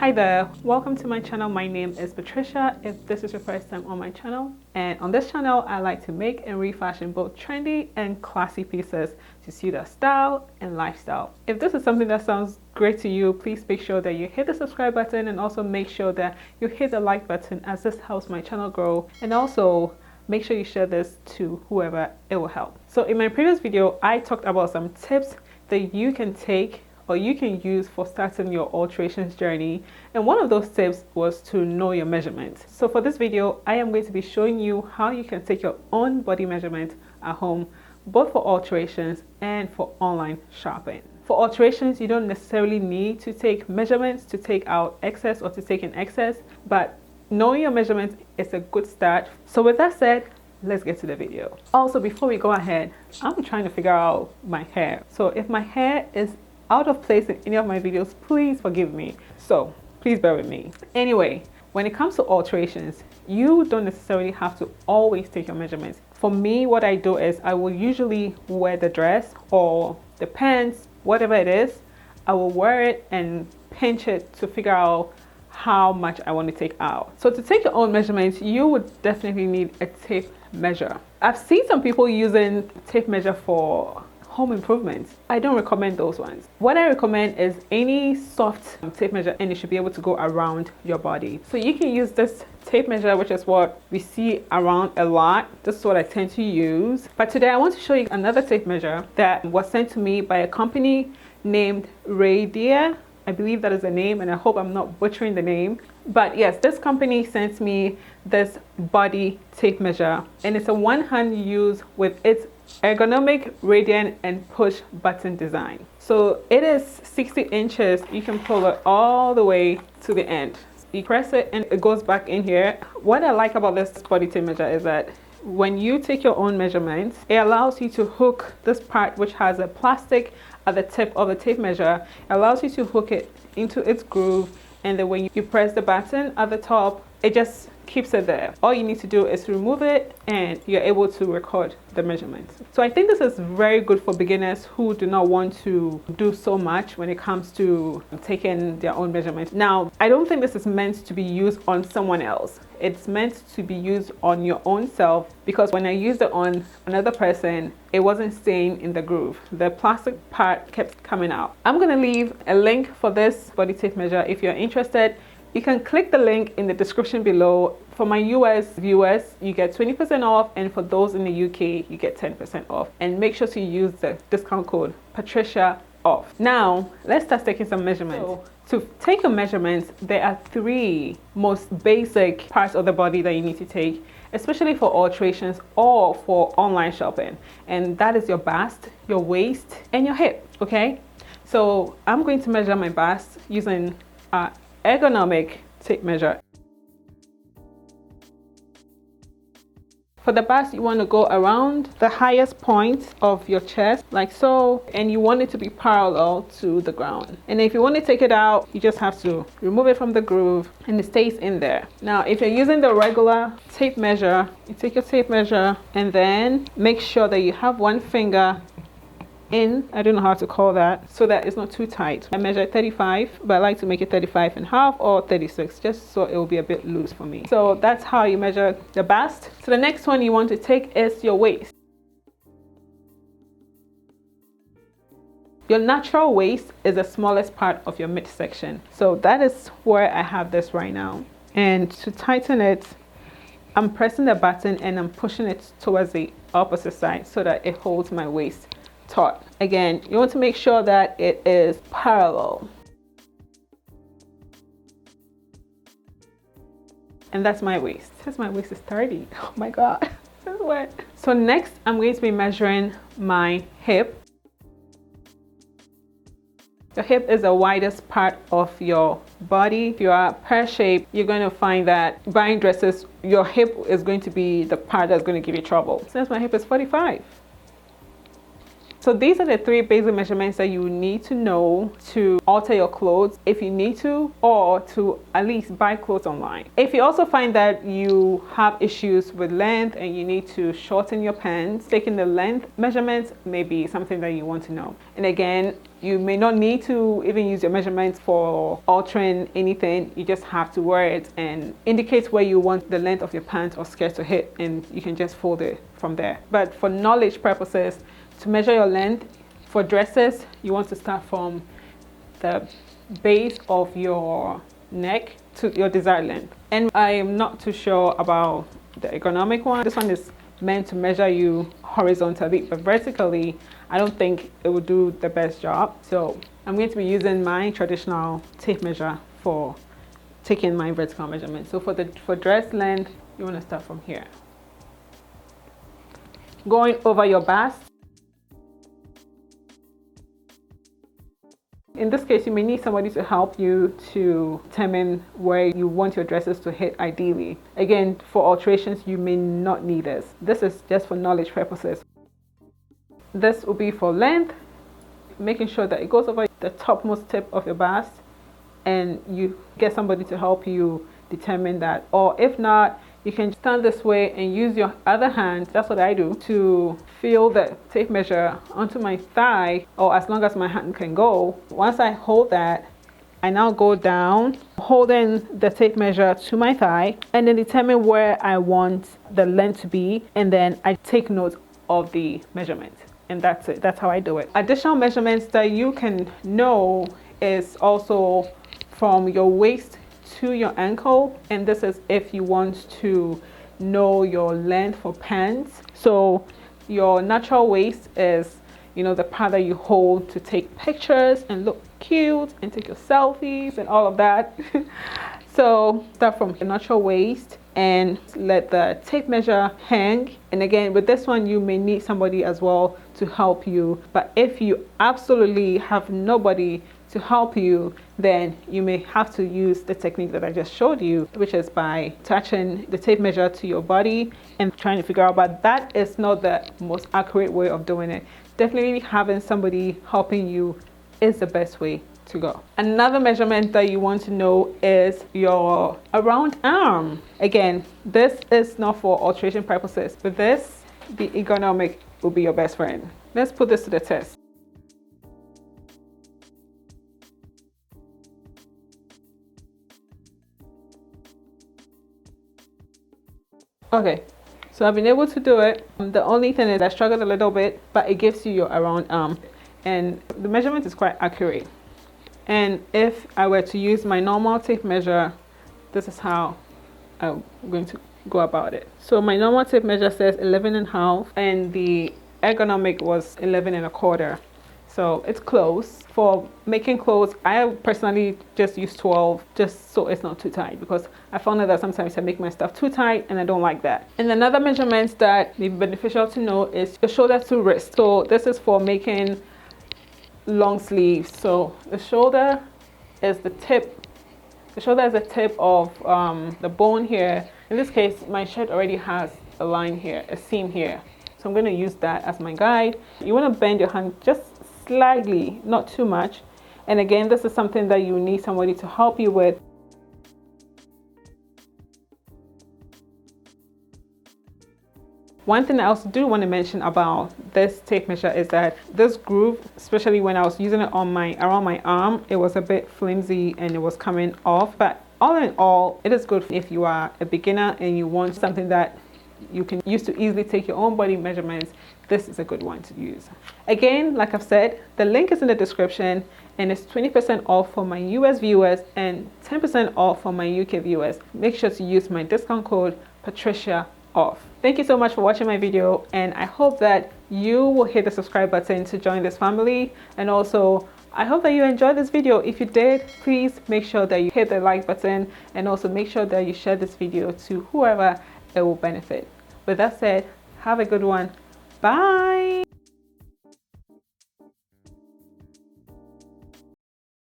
Hi there, welcome to my channel. My name is Patricia if this is your first time on my channel. And on this channel I like to make and refashion both trendy and classy pieces to suit our style and lifestyle. If this is something that sounds great to you, please make sure that you hit the subscribe button and also make sure that you hit the like button, as this helps my channel grow, and also make sure you share this to whoever it will help. So in my previous video I talked about some tips that you can take or you can use for starting your alterations journey, and one of those tips was to know your measurements. So for this video I am going to be showing you how you can take your own body measurement at home, both for alterations and for online shopping. For alterations you don't necessarily need to take measurements to take out excess or to take in excess, but knowing your measurements is a good start. So with that said, let's get to the video. Also, before we go ahead, I'm trying to figure out my hair. So if my hair is out of place in any of my videos, please forgive me. So please bear with me. Anyway, when it comes to alterations, you don't necessarily have to always take your measurements. For me, what I do is I will usually wear the dress or the pants, whatever it is, I will wear it and pinch it to figure out how much I want to take out. So to take your own measurements, you would definitely need a tape measure. I've seen some people using tape measure for home improvements. I don't recommend those ones. What I recommend is any soft tape measure, and it should be able to go around your body. So you can use this tape measure, which is what we see around a lot. This is what I tend to use. But today I want to show you another tape measure that was sent to me by a company named Radier. I believe that is the name, and I hope I'm not butchering the name. But yes, this company sent me this body tape measure, and it's a one-hand use with its ergonomic radiant and push button design. So it is 60 inches. You can pull it all the way to the end. You press it and it goes back in here. What I like about this body tape measure is that when you take your own measurements, it allows you to hook this part, which has a plastic at the tip of the tape measure. It allows you to hook it into its groove, and then when you press the button at the top, it just keeps it there. All you need to do is remove it and you're able to record the measurements. So I think this is very good for beginners who do not want to do so much when it comes to taking their own measurements. Now, I don't think this is meant to be used on someone else. It's meant to be used on your own self, because when I used it on another person, it wasn't staying in the groove. The plastic part kept coming out. I'm gonna leave a link for this body tape measure. If you're interested, you can click the link in the description below. For my US viewers, you get 20% off, and for those in the UK, you get 10% off. And make sure to use the discount code Patricia off. Now, let's start taking some measurements. So, to take your measurements, there are three most basic parts of the body that you need to take, especially for alterations or for online shopping. And that is your bust, your waist, and your hip, okay? So I'm going to measure my bust using ergonomic tape measure. For the bust, you want to go around the highest point of your chest, like so, and you want it to be parallel to the ground. And if you want to take it out, you just have to remove it from the groove and it stays in there. Now, if you're using the regular tape measure, you take your tape measure and then make sure that you have one finger in, I don't know how to call that, so that it's not too tight. I measure 35, but I like to make it 35 and a half or 36, just so it will be a bit loose for me. So that's how you measure the bust. So the next one you want to take is your waist. Your natural waist is the smallest part of your midsection. So that is where I have this right now. And to tighten it, I'm pressing the button and I'm pushing it towards the opposite side so that it holds my waist taut. Again, you want to make sure that it is parallel. And that's my waist. Since my waist is 30. Oh my God, this is wet. So next, I'm going to be measuring my hip. Your hip is the widest part of your body. If you are pear-shaped, you're going to find that buying dresses, your hip is going to be the part that's going to give you trouble. Since my hip is 45. So these are the 3 basic measurements that you need to know to alter your clothes if you need to, or to at least buy clothes online. If you also find that you have issues with length and you need to shorten your pants, taking the length measurements may be something that you want to know. And again, you may not need to even use your measurements for altering anything. You just have to wear it and indicate where you want the length of your pants or skirt to hit, and you can just fold it from there. But for knowledge purposes, to measure your length for dresses, you want to start from the base of your neck to your desired length. And I am not too sure about the ergonomic one. This one is meant to measure you horizontally, but vertically I don't think it will do the best job. So I'm going to be using my traditional tape measure for taking my vertical measurement. So for dress length, you want to start from here, going over your bust. In this case, you may need somebody to help you to determine where you want your dresses to hit ideally. Again, for alterations, you may not need this. This is just for knowledge purposes. This will be for length, making sure that it goes over the topmost tip of your bust, and you get somebody to help you determine that. Or if not, you can stand this way and use your other hand, that's what I do, to feel the tape measure onto my thigh, or as long as my hand can go. Once I hold that, I now go down, holding the tape measure to my thigh, and then determine where I want the length to be, and then I take note of the measurement. And that's it. That's how I do it. Additional measurements that you can know is also from your waist to your ankle, and this is if you want to know your length for pants. So your natural waist is, you know, the part that you hold to take pictures and look cute and take your selfies and all of that. So start from the natural waist and let the tape measure hang. And again, with this one, you may need somebody as well to help you. But if you absolutely have nobody to help you, then you may have to use the technique that I just showed you, which is by attaching the tape measure to your body and trying to figure out. But that is not the most accurate way of doing it. Definitely having somebody helping you is the best way to go. Another measurement that you want to know is your around arm. Again, this is not for alteration purposes, but this, the ergonomic, will be your best friend. Let's put this to the test. Okay, so I've been able to do it. The only thing is I struggled a little bit, but it gives you your around arm, and the measurement is quite accurate. And if I were to use my normal tape measure, this is how I'm going to go about it. So my normal tape measure says 11.5, and the ergonomic was 11.25. So it's close. For making clothes, I personally just use 12, just so it's not too tight, because I found that sometimes I make my stuff too tight and I don't like that. And another measurement that may be beneficial to know is the shoulder to wrist. So this is for making long sleeves. So the shoulder is the tip. The shoulder is the tip of the bone here. In this case, my shirt already has a line here, a seam here. So I'm going to use that as my guide. You want to bend your hand just slightly, not too much. And again, this is something that you need somebody to help you with. One thing I also do want to mention about this tape measure is that this groove, especially when I was using it on around my arm, it was a bit flimsy and it was coming off. But all in all, it is good if you are a beginner and you want something that you can use to easily take your own body measurements. This is a good one to use. Again, like I've said, the link is in the description, and it's 20% off for my US viewers and 10% off for my UK viewers. Make sure to use my discount code Patricia off. Thank you so much for watching my video, and I hope that you will hit the subscribe button to join this family. And also, I hope that you enjoyed this video. If you did, please make sure that you hit the like button, and also make sure that you share this video to whoever it will benefit. With that said, have a good one. Bye.